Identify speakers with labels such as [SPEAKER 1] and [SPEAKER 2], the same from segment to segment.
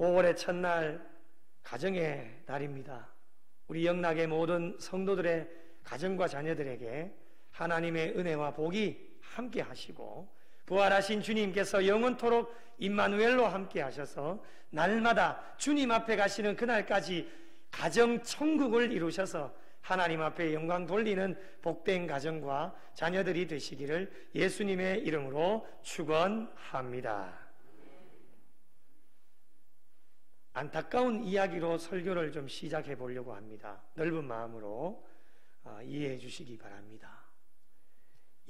[SPEAKER 1] 5월의 첫날 가정의 날입니다. 우리 영락의 모든 성도들의 가정과 자녀들에게 하나님의 은혜와 복이 함께 하시고 부활하신 주님께서 영원토록 임마누엘로 함께 하셔서 날마다 주님 앞에 가시는 그날까지 가정 천국을 이루셔서 하나님 앞에 영광 돌리는 복된 가정과 자녀들이 되시기를 예수님의 이름으로 축원합니다. 안타까운 이야기로 설교를 좀 시작해 보려고 합니다. 넓은 마음으로 이해해 주시기 바랍니다.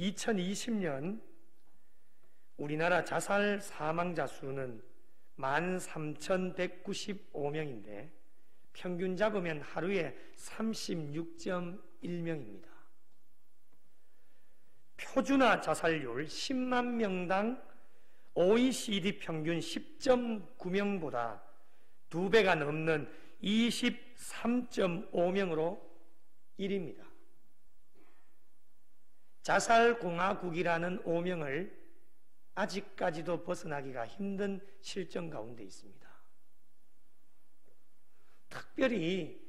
[SPEAKER 1] 2020년 우리나라 자살 사망자 수는 13,195명인데 평균 잡으면 하루에 36.1명입니다. 표준화 자살률 10만 명당 OECD 평균 10.9명보다 2배가 넘는 23.5명으로 1위입니다. 자살공화국이라는 오명을 아직까지도 벗어나기가 힘든 실정 가운데 있습니다. 특별히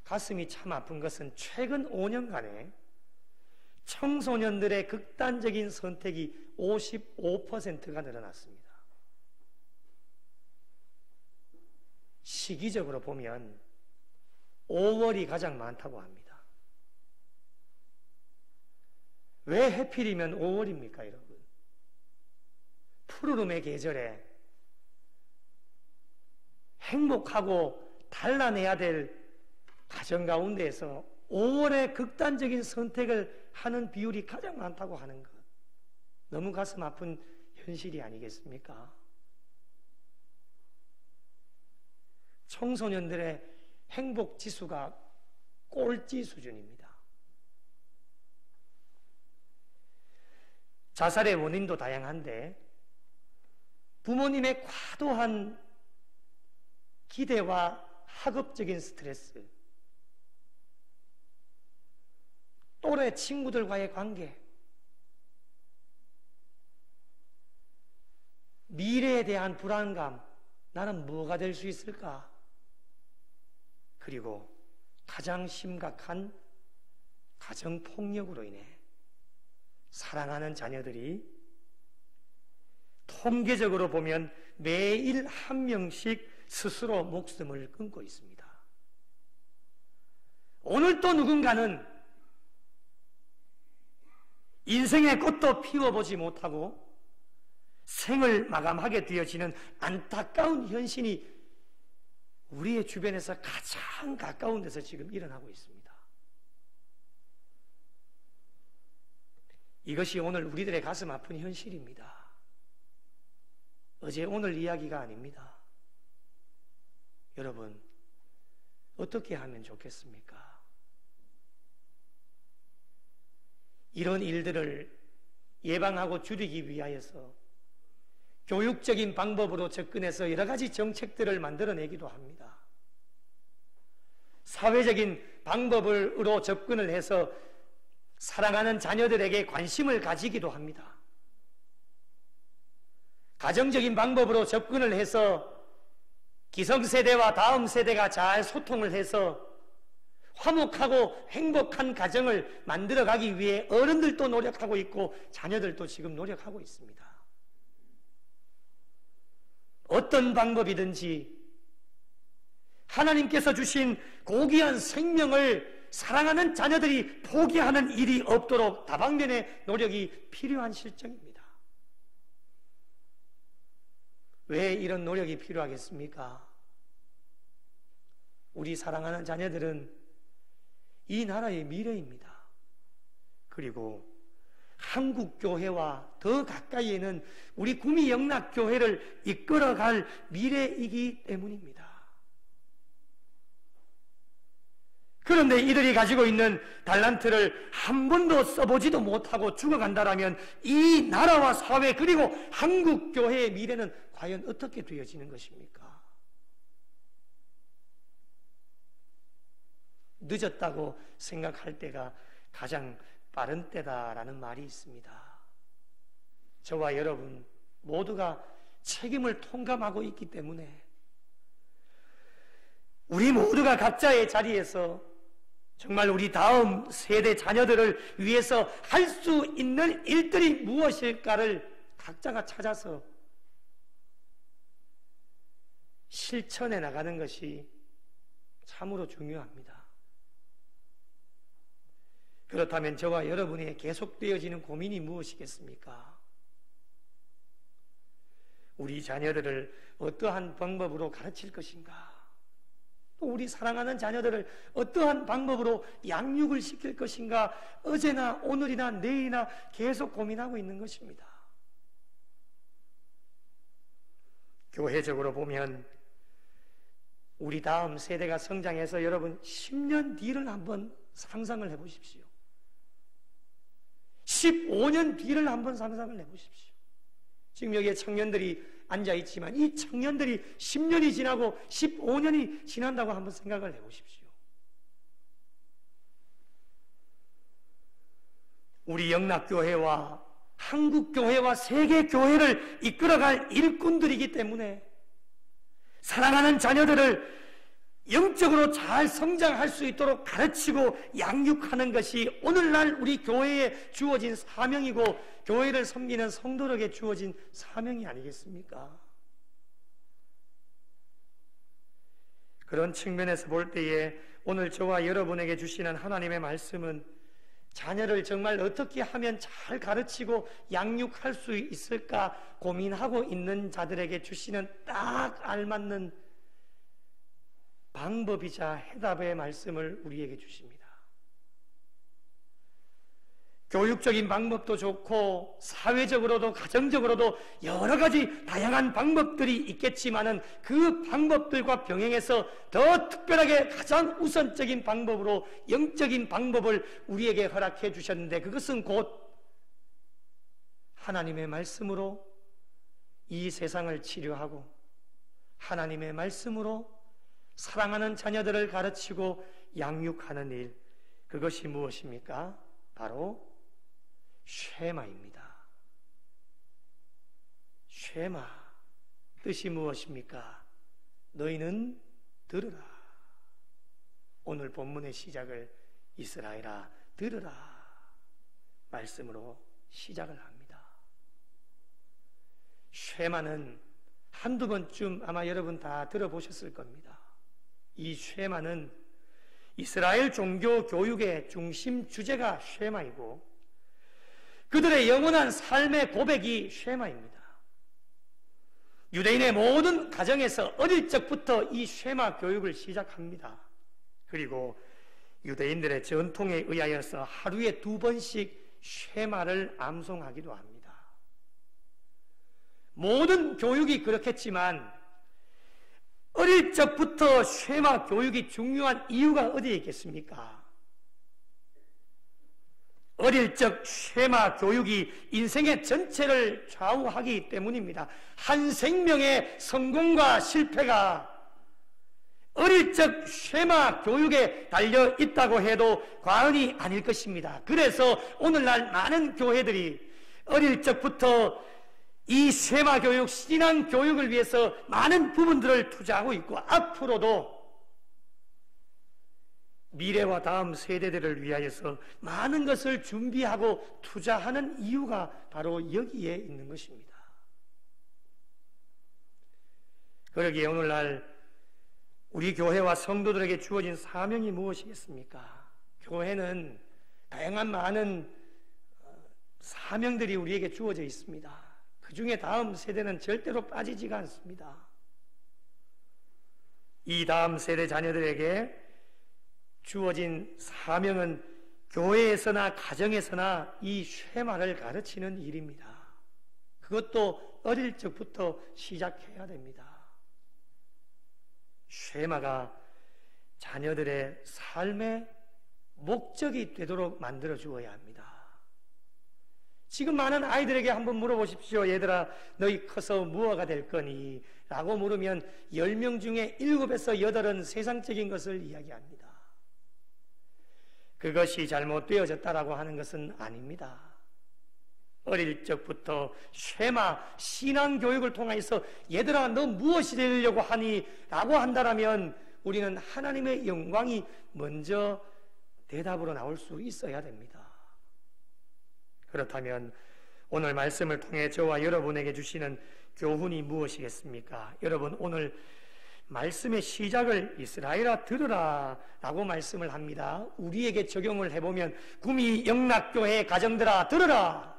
[SPEAKER 1] 가슴이 참 아픈 것은 최근 5년간에 청소년들의 극단적인 선택이 55%가 늘어났습니다. 시기적으로 보면 5월이 가장 많다고 합니다. 왜 해필이면 5월입니까, 여러분? 푸르름의 계절에 행복하고 단란해야 될 가정 가운데에서 5월에 극단적인 선택을 하는 비율이 가장 많다고 하는 것, 너무 가슴 아픈 현실이 아니겠습니까? 청소년들의 행복 지수가 꼴찌 수준입니다. 자살의 원인도 다양한데 부모님의 과도한 기대와 학업적인 스트레스, 또래 친구들과의 관계, 미래에 대한 불안감, 나는 뭐가 될 수 있을까? 그리고 가장 심각한 가정폭력으로 인해 사랑하는 자녀들이 통계적으로 보면 매일 한 명씩 스스로 목숨을 끊고 있습니다. 오늘 또 누군가는 인생의 꽃도 피워보지 못하고 생을 마감하게 되어지는 안타까운 현실이 우리의 주변에서 가장 가까운 데서 지금 일어나고 있습니다. 이것이 오늘 우리들의 가슴 아픈 현실입니다. 어제 오늘 이야기가 아닙니다. 여러분, 어떻게 하면 좋겠습니까? 이런 일들을 예방하고 줄이기 위하여서 교육적인 방법으로 접근해서 여러 가지 정책들을 만들어내기도 합니다. 사회적인 방법으로 접근을 해서 사랑하는 자녀들에게 관심을 가지기도 합니다. 가정적인 방법으로 접근을 해서 기성세대와 다음 세대가 잘 소통을 해서 화목하고 행복한 가정을 만들어가기 위해 어른들도 노력하고 있고 자녀들도 지금 노력하고 있습니다. 어떤 방법이든지 하나님께서 주신 고귀한 생명을 사랑하는 자녀들이 포기하는 일이 없도록 다방면의 노력이 필요한 실정입니다. 왜 이런 노력이 필요하겠습니까? 우리 사랑하는 자녀들은 이 나라의 미래입니다. 그리고 한국교회와 더 가까이에는 우리 구미영락교회를 이끌어갈 미래이기 때문입니다. 그런데 이들이 가지고 있는 달란트를 한 번도 써보지도 못하고 죽어간다라면 이 나라와 사회 그리고 한국교회의 미래는 과연 어떻게 되어지는 것입니까? 늦었다고 생각할 때가 가장 빠른 때다라는 말이 있습니다. 저와 여러분 모두가 책임을 통감하고 있기 때문에 우리 모두가 각자의 자리에서 정말 우리 다음 세대 자녀들을 위해서 할 수 있는 일들이 무엇일까를 각자가 찾아서 실천해 나가는 것이 참으로 중요합니다. 그렇다면 저와 여러분의 계속되어지는 고민이 무엇이겠습니까? 우리 자녀들을 어떠한 방법으로 가르칠 것인가? 또 우리 사랑하는 자녀들을 어떠한 방법으로 양육을 시킬 것인가? 어제나 오늘이나 내일이나 계속 고민하고 있는 것입니다. 교회적으로 보면 우리 다음 세대가 성장해서 여러분 10년 뒤를 한번 상상을 해보십시오. 15년 뒤를 한번 상상을 해보십시오. 지금 여기에 청년들이 앉아있지만 이 청년들이 10년이 지나고 15년이 지난다고 한번 생각을 해보십시오. 우리 영락교회와 한국교회와 세계교회를 이끌어갈 일꾼들이기 때문에 사랑하는 자녀들을 영적으로 잘 성장할 수 있도록 가르치고 양육하는 것이 오늘날 우리 교회에 주어진 사명이고 교회를 섬기는 성도들에게 주어진 사명이 아니겠습니까? 그런 측면에서 볼 때에 오늘 저와 여러분에게 주시는 하나님의 말씀은 자녀를 정말 어떻게 하면 잘 가르치고 양육할 수 있을까 고민하고 있는 자들에게 주시는 딱 알맞는 방법이자 해답의 말씀을 우리에게 주십니다. 교육적인 방법도 좋고 사회적으로도 가정적으로도 여러 가지 다양한 방법들이 있겠지만은 그 방법들과 병행해서 더 특별하게 가장 우선적인 방법으로 영적인 방법을 우리에게 허락해 주셨는데 그것은 곧 하나님의 말씀으로 이 세상을 치료하고 하나님의 말씀으로 사랑하는 자녀들을 가르치고 양육하는 일, 그것이 무엇입니까? 바로 쉐마입니다. 쉐마, 뜻이 무엇입니까? 너희는 들으라. 오늘 본문의 시작을 이스라엘아 들으라 말씀으로 시작을 합니다. 쉐마는 한두 번쯤 아마 여러분 다 들어보셨을 겁니다. 이 쉐마는 이스라엘 종교 교육의 중심 주제가 쉐마이고 그들의 영원한 삶의 고백이 쉐마입니다. 유대인의 모든 가정에서 어릴 적부터 이 쉐마 교육을 시작합니다. 그리고 유대인들의 전통에 의하여서 하루에 2번씩 쉐마를 암송하기도 합니다. 모든 교육이 그렇겠지만 어릴 적부터 쉐마 교육이 중요한 이유가 어디에 있겠습니까? 어릴 적 쉐마 교육이 인생의 전체를 좌우하기 때문입니다. 한 생명의 성공과 실패가 어릴 적 쉐마 교육에 달려 있다고 해도 과언이 아닐 것입니다. 그래서 오늘날 많은 교회들이 어릴 적부터 이 쉐마 교육, 신앙 교육을 위해서 많은 부분들을 투자하고 있고 앞으로도 미래와 다음 세대들을 위하여서 많은 것을 준비하고 투자하는 이유가 바로 여기에 있는 것입니다. 그러기에 오늘날 우리 교회와 성도들에게 주어진 사명이 무엇이겠습니까? 교회는 다양한 많은 사명들이 우리에게 주어져 있습니다. 그 중에 다음 세대는 절대로 빠지지가 않습니다. 이 다음 세대 자녀들에게 주어진 사명은 교회에서나 가정에서나 이 쉐마를 가르치는 일입니다. 그것도 어릴 적부터 시작해야 됩니다. 쉐마가 자녀들의 삶의 목적이 되도록 만들어 주어야 합니다. 지금 많은 아이들에게 한번 물어보십시오. 얘들아, 너희 커서 무엇가 될 거니? 라고 물으면 10명 중에 7에서 8은 세상적인 것을 이야기합니다. 그것이 잘못되어졌다라고 하는 것은 아닙니다. 어릴 적부터 쉐마, 신앙교육을 통해서 얘들아 너 무엇이 되려고 하니? 라고 한다면 우리는 하나님의 영광이 먼저 대답으로 나올 수 있어야 됩니다. 그렇다면 오늘 말씀을 통해 저와 여러분에게 주시는 교훈이 무엇이겠습니까? 여러분, 오늘 말씀의 시작을 이스라엘아 들으라 라고 말씀을 합니다. 우리에게 적용을 해보면 구미 영락교회 가정들아 들으라,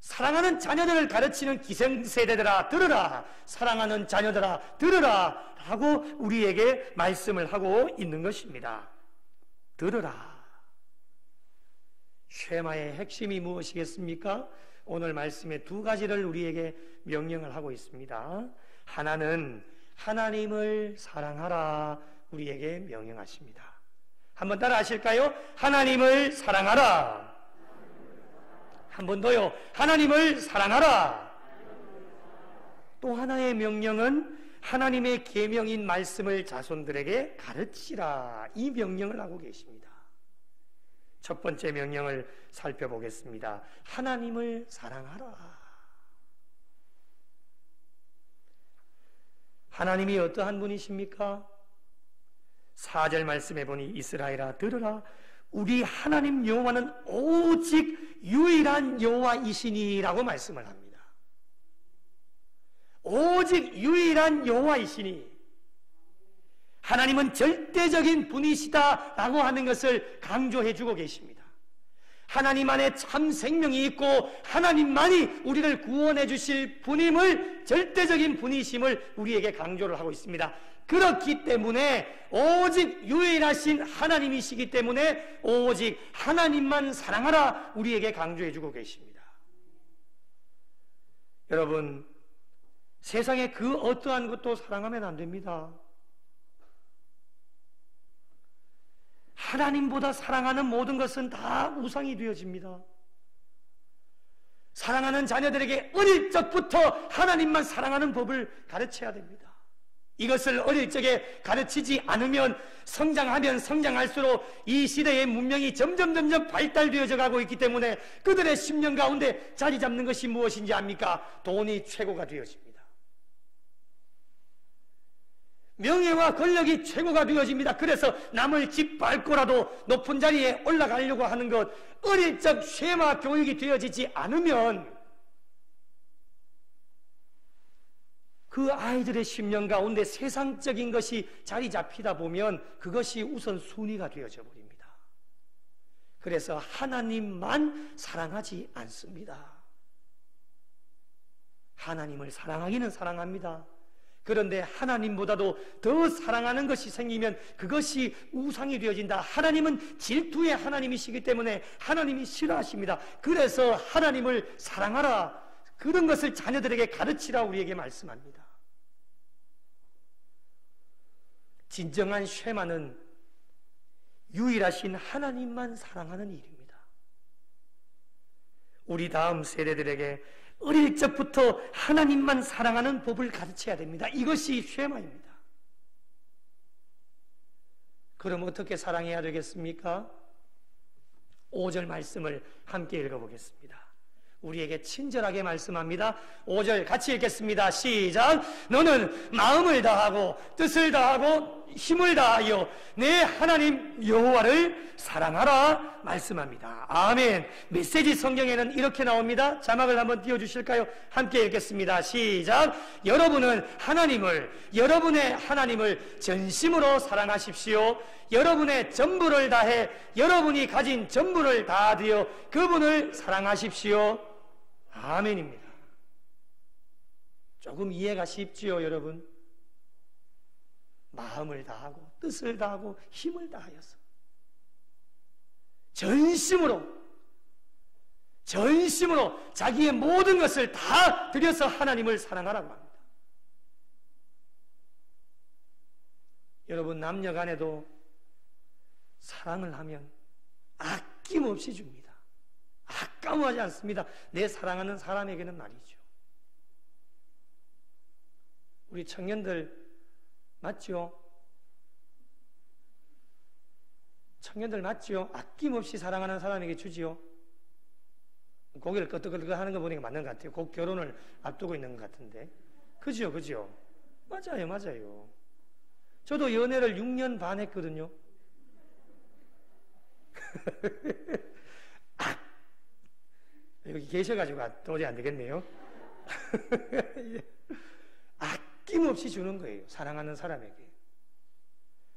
[SPEAKER 1] 사랑하는 자녀들을 가르치는 기성세대들아 들으라, 사랑하는 자녀들아 들으라 라고 우리에게 말씀을 하고 있는 것입니다. 들으라. 쉐마의 핵심이 무엇이겠습니까? 오늘 말씀의 두 가지를 우리에게 명령을 하고 있습니다. 하나는 하나님을 사랑하라, 우리에게 명령하십니다. 한번 따라 하실까요? 하나님을 사랑하라. 한 번 더요. 하나님을 사랑하라. 또 하나의 명령은 하나님의 계명인 말씀을 자손들에게 가르치라, 이 명령을 하고 계십니다. 첫 번째 명령을 살펴보겠습니다. 하나님을 사랑하라. 하나님이 어떠한 분이십니까? 4절 말씀해 보니 이스라엘아 들으라, 우리 하나님 여호와는 오직 유일한 여호와이시니라고 말씀을 합니다. 오직 유일한 여호와이시니, 하나님은 절대적인 분이시다라고 하는 것을 강조해 주고 계십니다. 하나님 안에 참 생명이 있고 하나님만이 우리를 구원해 주실 분임을, 절대적인 분이심을 우리에게 강조를 하고 있습니다. 그렇기 때문에 오직 유일하신 하나님이시기 때문에 오직 하나님만 사랑하라, 우리에게 강조해 주고 계십니다. 여러분, 세상에 그 어떠한 것도 사랑하면 안 됩니다. 하나님보다 사랑하는 모든 것은 다 우상이 되어집니다. 사랑하는 자녀들에게 어릴 적부터 하나님만 사랑하는 법을 가르쳐야 됩니다. 이것을 어릴 적에 가르치지 않으면 성장하면 성장할수록 이 시대의 문명이 점점 발달되어져 가고 있기 때문에 그들의 심령 가운데 자리 잡는 것이 무엇인지 압니까? 돈이 최고가 되어집니다. 명예와 권력이 최고가 되어집니다. 그래서 남을 짓밟고라도 높은 자리에 올라가려고 하는 것, 어릴 적 쉐마 교육이 되어지지 않으면 그 아이들의 심령 가운데 세상적인 것이 자리 잡히다 보면 그것이 우선 순위가 되어져 버립니다. 그래서 하나님만 사랑하지 않습니다. 하나님을 사랑하기는 사랑합니다. 그런데 하나님보다도 더 사랑하는 것이 생기면 그것이 우상이 되어진다. 하나님은 질투의 하나님이시기 때문에 하나님이 싫어하십니다. 그래서 하나님을 사랑하라, 그런 것을 자녀들에게 가르치라 우리에게 말씀합니다. 진정한 쉐마는 유일하신 하나님만 사랑하는 일입니다. 우리 다음 세대들에게 어릴 적부터 하나님만 사랑하는 법을 가르쳐야 됩니다. 이것이 쉐마입니다. 그럼 어떻게 사랑해야 되겠습니까? 5절 말씀을 함께 읽어보겠습니다. 우리에게 친절하게 말씀합니다. 5절 같이 읽겠습니다. 시작. 너는 마음을 다하고 뜻을 다하고 힘을 다하여 내 하나님 여호와를 사랑하라 말씀합니다. 아멘. 메시지 성경에는 이렇게 나옵니다. 자막을 한번 띄워주실까요? 함께 읽겠습니다. 시작. 여러분의 하나님을 전심으로 사랑하십시오. 여러분의 전부를 다해 여러분이 가진 전부를 다하여 그분을 사랑하십시오. 아멘입니다. 조금 이해가 쉽지요, 여러분? 마음을 다하고 뜻을 다하고 힘을 다하여서 전심으로 자기의 모든 것을 다 들여서 하나님을 사랑하라고 합니다. 여러분, 남녀 간에도 사랑을 하면 아낌없이 줍니다. 아까워하지 않습니다. 내 사랑하는 사람에게는 말이죠. 우리 청년들 맞죠? 청년들 맞죠? 아낌없이 사랑하는 사람에게 주지요. 고개를 끄덕끄덕 하는 거 보니까 맞는 것 같아요. 곧 결혼을 앞두고 있는 것 같은데. 그죠? 맞아요. 저도 연애를 6년 반 했거든요. 여기 계셔가지고 도저히 안 되겠네요. 아낌없이 주는 거예요. 사랑하는 사람에게.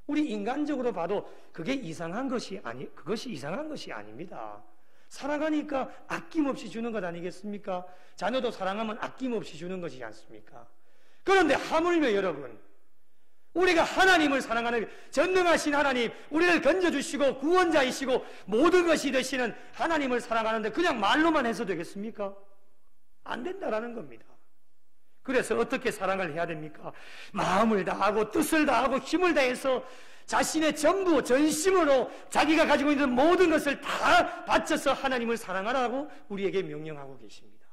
[SPEAKER 1] 우리 인간적으로 봐도 그것이 이상한 것이 아닙니다. 사랑하니까 아낌없이 주는 것 아니겠습니까? 자녀도 사랑하면 아낌없이 주는 것이지 않습니까? 그런데 하물며 여러분, 우리가 하나님을 사랑하는 전능하신 하나님, 우리를 건져주시고 구원자이시고 모든 것이 되시는 하나님을 사랑하는데 그냥 말로만 해서 되겠습니까? 안 된다라는 겁니다. 그래서 어떻게 사랑을 해야 됩니까? 마음을 다하고 뜻을 다하고 힘을 다해서 자신의 전부 전심으로 자기가 가지고 있는 모든 것을 다 바쳐서 하나님을 사랑하라고 우리에게 명령하고 계십니다.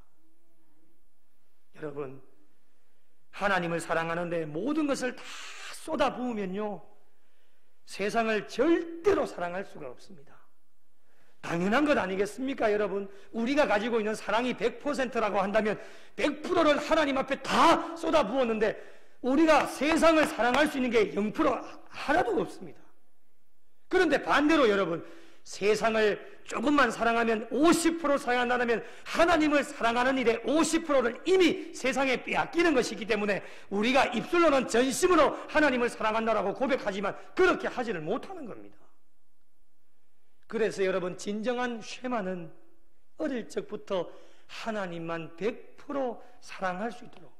[SPEAKER 1] 여러분, 하나님을 사랑하는데 모든 것을 다 쏟아부으면요, 세상을 절대로 사랑할 수가 없습니다. 당연한 것 아니겠습니까, 여러분? 우리가 가지고 있는 사랑이 100%라고 한다면 100%를 하나님 앞에 다 쏟아부었는데 우리가 세상을 사랑할 수 있는 게 0% 하나도 없습니다. 그런데 반대로 여러분, 세상을 조금만 사랑하면 50% 사랑한다면 하나님을 사랑하는 일에 50%를 이미 세상에 빼앗기는 것이기 때문에 우리가 입술로는 전심으로 하나님을 사랑한다라고 고백하지만 그렇게 하지를 못하는 겁니다. 그래서 여러분, 진정한 쉐마는 어릴 적부터 하나님만 100% 사랑할 수 있도록,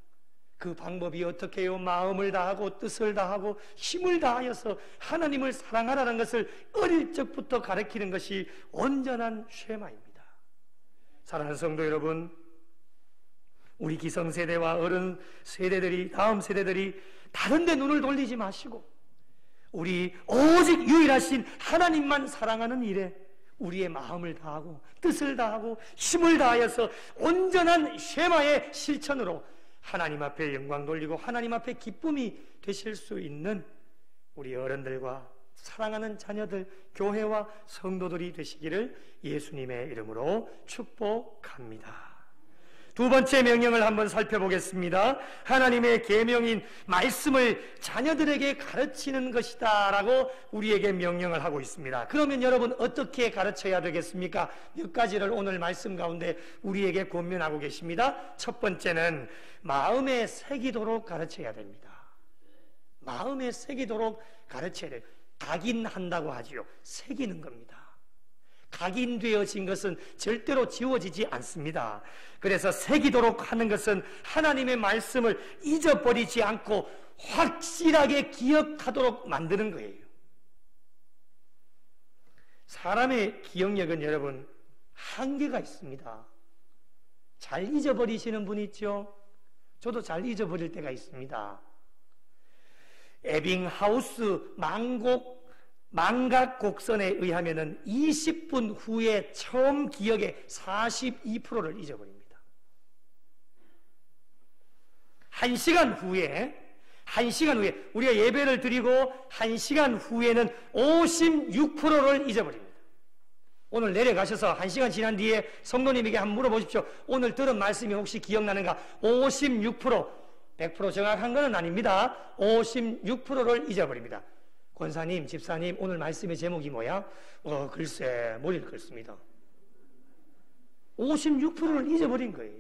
[SPEAKER 1] 그 방법이 어떻게 해요? 마음을 다하고 뜻을 다하고 힘을 다하여서 하나님을 사랑하라는 것을 어릴 적부터 가르치는 것이 온전한 쉐마입니다. 사랑하는 성도 여러분, 우리 기성세대와 어른 세대들이, 다음 세대들이 다른 데 눈을 돌리지 마시고 우리 오직 유일하신 하나님만 사랑하는 일에 우리의 마음을 다하고 뜻을 다하고 힘을 다하여서 온전한 쉐마의 실천으로 하나님 앞에 영광 돌리고 하나님 앞에 기쁨이 되실 수 있는 우리 어른들과 사랑하는 자녀들, 교회와 성도들이 되시기를 예수님의 이름으로 축복합니다. 두 번째 명령을 한번 살펴보겠습니다. 하나님의 계명인 말씀을 자녀들에게 가르치는 것이다 라고 우리에게 명령을 하고 있습니다. 그러면 여러분, 어떻게 가르쳐야 되겠습니까? 몇 가지를 오늘 말씀 가운데 우리에게 권면하고 계십니다. 첫 번째는 마음에 새기도록 가르쳐야 됩니다. 마음에 새기도록 가르쳐야 돼요. 각인한다고 하지요. 새기는 겁니다. 각인되어진 것은 절대로 지워지지 않습니다. 그래서 새기도록 하는 것은 하나님의 말씀을 잊어버리지 않고 확실하게 기억하도록 만드는 거예요. 사람의 기억력은 여러분 한계가 있습니다. 잘 잊어버리시는 분 있죠? 저도 잘 잊어버릴 때가 있습니다. 에빙하우스 망각 곡선에 의하면 20분 후에 처음 기억의 42%를 잊어버립니다. 1시간 후에 우리가 예배를 드리고 1시간 후에는 56%를 잊어버립니다. 오늘 내려가셔서 1시간 지난 뒤에 성도님에게 한번 물어보십시오. 오늘 들은 말씀이 혹시 기억나는가? 56%, 100% 정확한 건 아닙니다. 56%를 잊어버립니다. 권사님, 집사님, 오늘 말씀의 제목이 뭐야? 글쎄, 못 읽겠습니다. 56%를 잊어버린 거예요.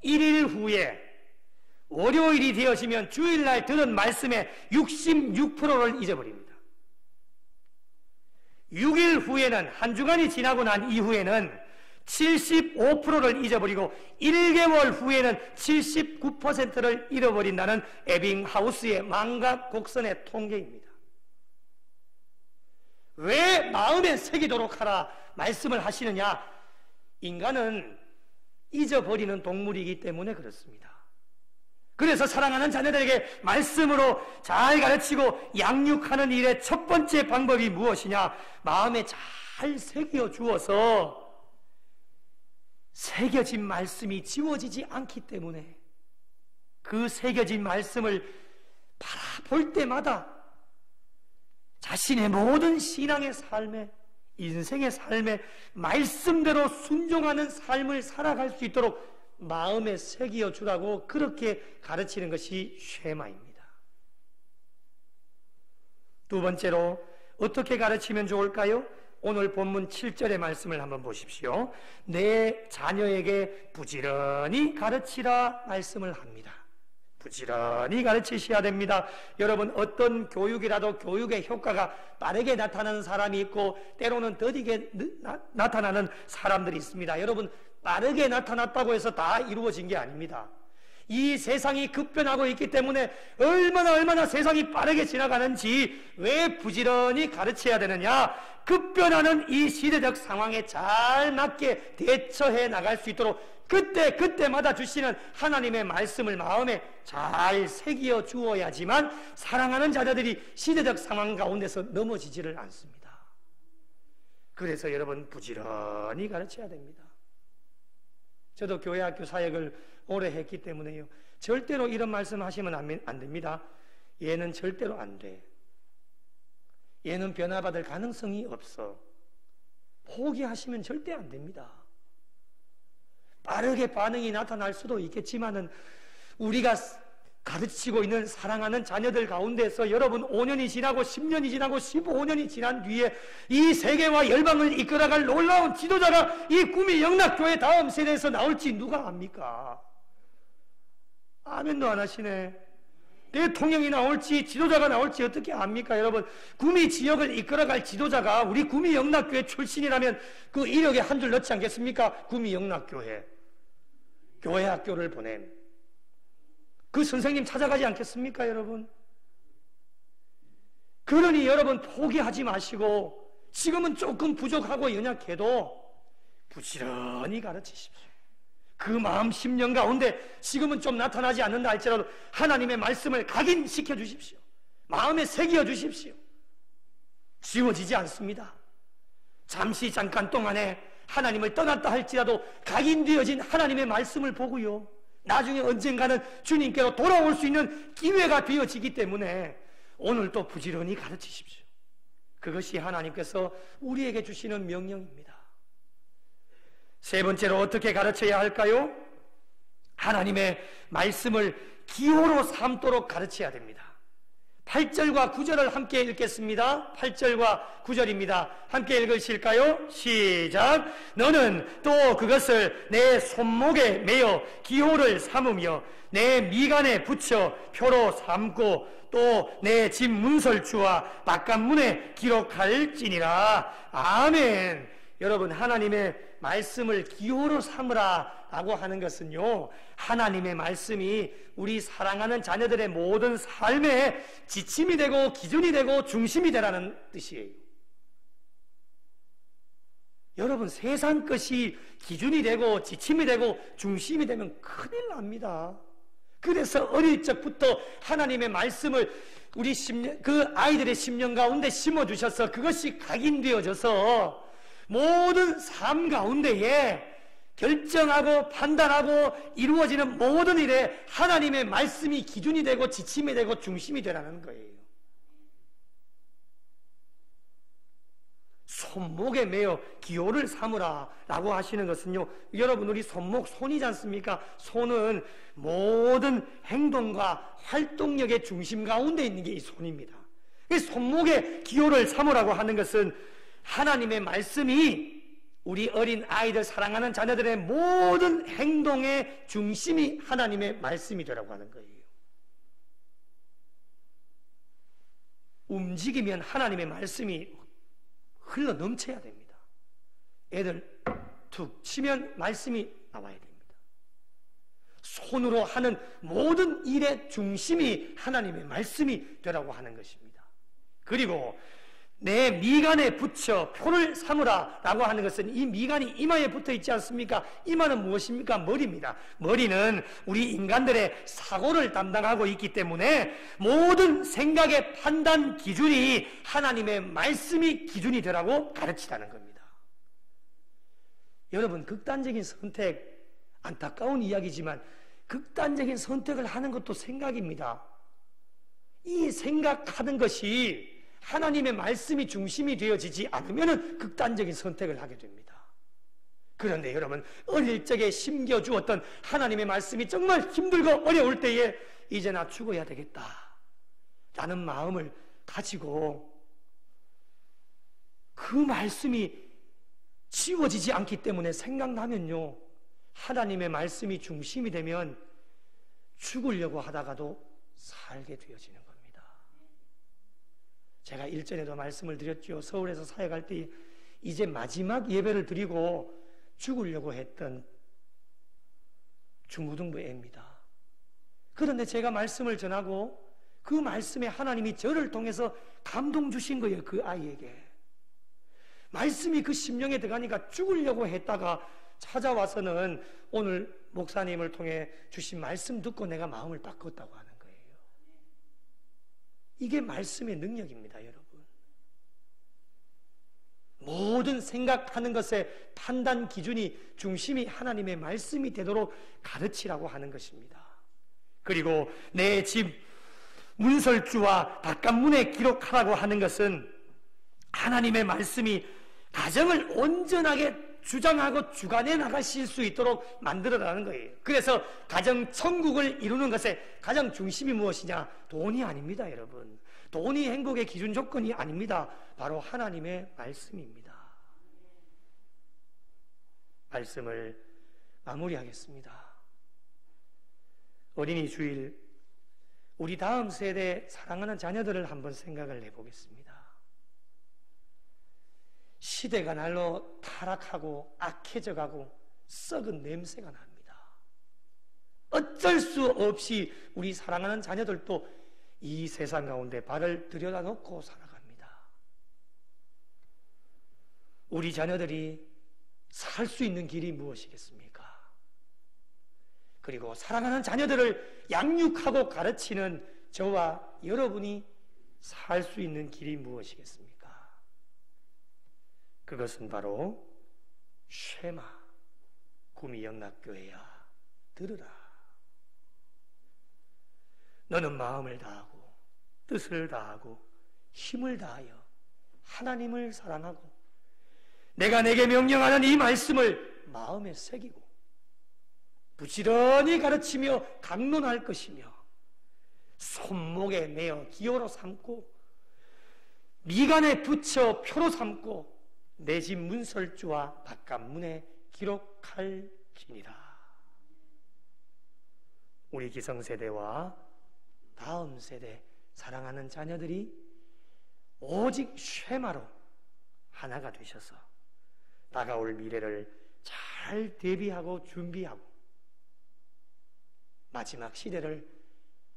[SPEAKER 1] 1일 후에 월요일이 되어지면 주일날 들은 말씀의 66%를 잊어버립니다. 6일 후에는, 한 주간이 지나고 난 이후에는 75%를 잊어버리고 1개월 후에는 79%를 잃어버린다는 에빙하우스의 망각 곡선의 통계입니다. 왜 마음에 새기도록 하라 말씀을 하시느냐? 인간은 잊어버리는 동물이기 때문에 그렇습니다. 그래서 사랑하는 자녀들에게 말씀으로 잘 가르치고 양육하는 일의 첫 번째 방법이 무엇이냐? 마음에 잘 새겨 주어서 새겨진 말씀이 지워지지 않기 때문에 그 새겨진 말씀을 바라볼 때마다 자신의 모든 신앙의 삶에, 인생의 삶에 말씀대로 순종하는 삶을 살아갈 수 있도록 마음에 새겨 주라고 그렇게 가르치는 것이 쉐마입니다. 두 번째로 어떻게 가르치면 좋을까요? 오늘 본문 7절의 말씀을 한번 보십시오. 내 자녀에게 부지런히 가르치라 말씀을 합니다. 부지런히 가르치셔야 됩니다. 여러분, 어떤 교육이라도 교육의 효과가 빠르게 나타나는 사람이 있고 때로는 더디게 나타나는 사람들이 있습니다. 여러분, 빠르게 나타났다고 해서 다 이루어진 게 아닙니다. 이 세상이 급변하고 있기 때문에 얼마나 세상이 빠르게 지나가는지 왜 부지런히 가르쳐야 되느냐? 급변하는 이 시대적 상황에 잘 맞게 대처해 나갈 수 있도록 그때마다 주시는 하나님의 말씀을 마음에 잘 새겨 주어야지만 사랑하는 자녀들이 시대적 상황 가운데서 넘어지지를 않습니다. 그래서 여러분, 부지런히 가르쳐야 됩니다. 저도 교회 학교 사역을 오래 했기 때문에요, 절대로 이런 말씀 하시면 안 됩니다. 얘는 절대로 안 돼. 얘는 변화받을 가능성이 없어. 포기하시면 절대 안 됩니다. 빠르게 반응이 나타날 수도 있겠지만은 우리가 가르치고 있는 사랑하는 자녀들 가운데서 여러분 5년이 지나고 10년이 지나고 15년이 지난 뒤에 이 세계와 열방을 이끌어갈 놀라운 지도자가 이 구미 영락교회 다음 세대에서 나올지 누가 압니까? 아멘도 안 하시네. 대통령이 나올지 지도자가 나올지 어떻게 압니까? 여러분, 구미 지역을 이끌어갈 지도자가 우리 구미 영락교회 출신이라면 그 이력에 한 줄 넣지 않겠습니까? 구미 영락교회 교회 학교를 보낸 그 선생님 찾아가지 않겠습니까, 여러분? 그러니 여러분, 포기하지 마시고 지금은 조금 부족하고 연약해도 부지런히 가르치십시오. 그 마음 심령 가운데 지금은 좀 나타나지 않는다 할지라도 하나님의 말씀을 각인시켜 주십시오. 마음에 새겨 주십시오. 지워지지 않습니다. 잠깐 동안에 하나님을 떠났다 할지라도 각인되어진 하나님의 말씀을 보고요, 나중에 언젠가는 주님께로 돌아올 수 있는 기회가 되어지기 때문에 오늘도 부지런히 가르치십시오. 그것이 하나님께서 우리에게 주시는 명령입니다. 세 번째로 어떻게 가르쳐야 할까요? 하나님의 말씀을 기호로 삼도록 가르쳐야 됩니다. 8절과 9절을 함께 읽겠습니다. 8절과 9절입니다. 함께 읽으실까요? 시작! 너는 또 그것을 내 손목에 매어 기호를 삼으며 내 미간에 붙여 표로 삼고 또 내 집 문설주와 바깥문에 기록할지니라. 아멘. 여러분, 하나님의 말씀을 기호로 삼으라 라고 하는 것은요, 하나님의 말씀이 우리 사랑하는 자녀들의 모든 삶에 지침이 되고 기준이 되고 중심이 되라는 뜻이에요. 여러분, 세상 것이 기준이 되고 지침이 되고 중심이 되면 큰일 납니다. 그래서 어릴 적부터 하나님의 말씀을 우리 그 아이들의 심령 가운데 심어주셔서 그것이 각인되어져서 모든 삶 가운데에 결정하고 판단하고 이루어지는 모든 일에 하나님의 말씀이 기준이 되고 지침이 되고 중심이 되라는 거예요. 손목에 매어 기호를 삼으라 라고 하시는 것은요, 여러분, 우리 손목, 손이지 않습니까? 손은 모든 행동과 활동력의 중심 가운데 있는 게 이 손입니다. 이 손목에 기호를 삼으라고 하는 것은 하나님의 말씀이 우리 어린 아이들, 사랑하는 자녀들의 모든 행동의 중심이 하나님의 말씀이 되라고 하는 거예요. 움직이면 하나님의 말씀이 흘러 넘쳐야 됩니다. 애들 툭 치면 말씀이 나와야 됩니다. 손으로 하는 모든 일의 중심이 하나님의 말씀이 되라고 하는 것입니다. 그리고 내 미간에 붙여 표를 삼으라 라고 하는 것은 이 미간이 이마에 붙어 있지 않습니까? 이마는 무엇입니까? 머리입니다. 머리는 우리 인간들의 사고를 담당하고 있기 때문에 모든 생각의 판단 기준이 하나님의 말씀이 기준이 되라고 가르치라는 겁니다. 여러분, 극단적인 선택, 안타까운 이야기지만 극단적인 선택을 하는 것도 생각입니다. 이 생각하는 것이 하나님의 말씀이 중심이 되어지지 않으면 극단적인 선택을 하게 됩니다. 그런데 여러분, 어릴 적에 심겨주었던 하나님의 말씀이 정말 힘들고 어려울 때에 이제 나 죽어야 되겠다 라는 마음을 가지고 그 말씀이 지워지지 않기 때문에 생각나면요, 하나님의 말씀이 중심이 되면 죽으려고 하다가도 살게 되어지는 겁니다. 제가 일전에도 말씀을 드렸죠. 서울에서 사역할 때 이제 마지막 예배를 드리고 죽으려고 했던 중고등부 애입니다. 그런데 제가 말씀을 전하고 그 말씀에 하나님이 저를 통해서 감동 주신 거예요. 그 아이에게 말씀이 그 심령에 들어가니까 죽으려고 했다가 찾아와서는 오늘 목사님을 통해 주신 말씀 듣고 내가 마음을 바꿨다고 하는 거예요. 이게 말씀의 능력입니다, 여러분. 모든 생각하는 것의 판단 기준이 중심이 하나님의 말씀이 되도록 가르치라고 하는 것입니다. 그리고 내 집 문설주와 바깥문에 기록하라고 하는 것은 하나님의 말씀이 가정을 온전하게 주장하고 주관해 나가실 수 있도록 만들어가는 거예요. 그래서 가정 천국을 이루는 것의 가장 중심이 무엇이냐? 돈이 아닙니다, 여러분. 돈이 행복의 기준 조건이 아닙니다. 바로 하나님의 말씀입니다. 말씀을 마무리하겠습니다. 어린이 주일, 우리 다음 세대 사랑하는 자녀들을 한번 생각을 해보겠습니다. 시대가 날로 타락하고 악해져가고 썩은 냄새가 납니다. 어쩔 수 없이 우리 사랑하는 자녀들도 이 세상 가운데 발을 들여다놓고 살아갑니다. 우리 자녀들이 살 수 있는 길이 무엇이겠습니까? 그리고 사랑하는 자녀들을 양육하고 가르치는 저와 여러분이 살 수 있는 길이 무엇이겠습니까? 그것은 바로 쉐마, 구미영락교회야 들으라. 너는 마음을 다하고 뜻을 다하고 힘을 다하여 하나님을 사랑하고 내가 내게 명령하는 이 말씀을 마음에 새기고 부지런히 가르치며 강론할 것이며 손목에 매어 기호로 삼고 미간에 붙여 표로 삼고 내 집 문설주와 바깥문에 기록할지니라. 우리 기성세대와 다음 세대 사랑하는 자녀들이 오직 쉐마로 하나가 되셔서 다가올 미래를 잘 대비하고 준비하고 마지막 시대를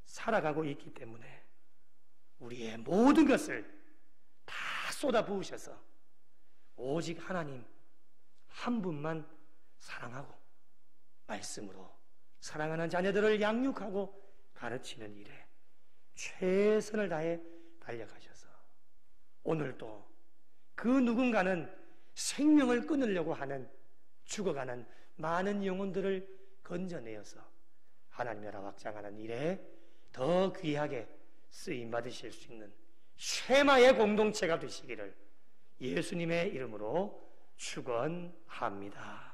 [SPEAKER 1] 살아가고 있기 때문에 우리의 모든 것을 다 쏟아부으셔서 오직 하나님 한 분만 사랑하고 말씀으로 사랑하는 자녀들을 양육하고 가르치는 일에 최선을 다해 달려가셔서 오늘도 그 누군가는 생명을 끊으려고 하는 죽어가는 많은 영혼들을 건져내어서 하나님의 나라 확장하는 일에 더 귀하게 쓰임받으실 수 있는 쉐마의 공동체가 되시기를 예수님의 이름으로 축원합니다.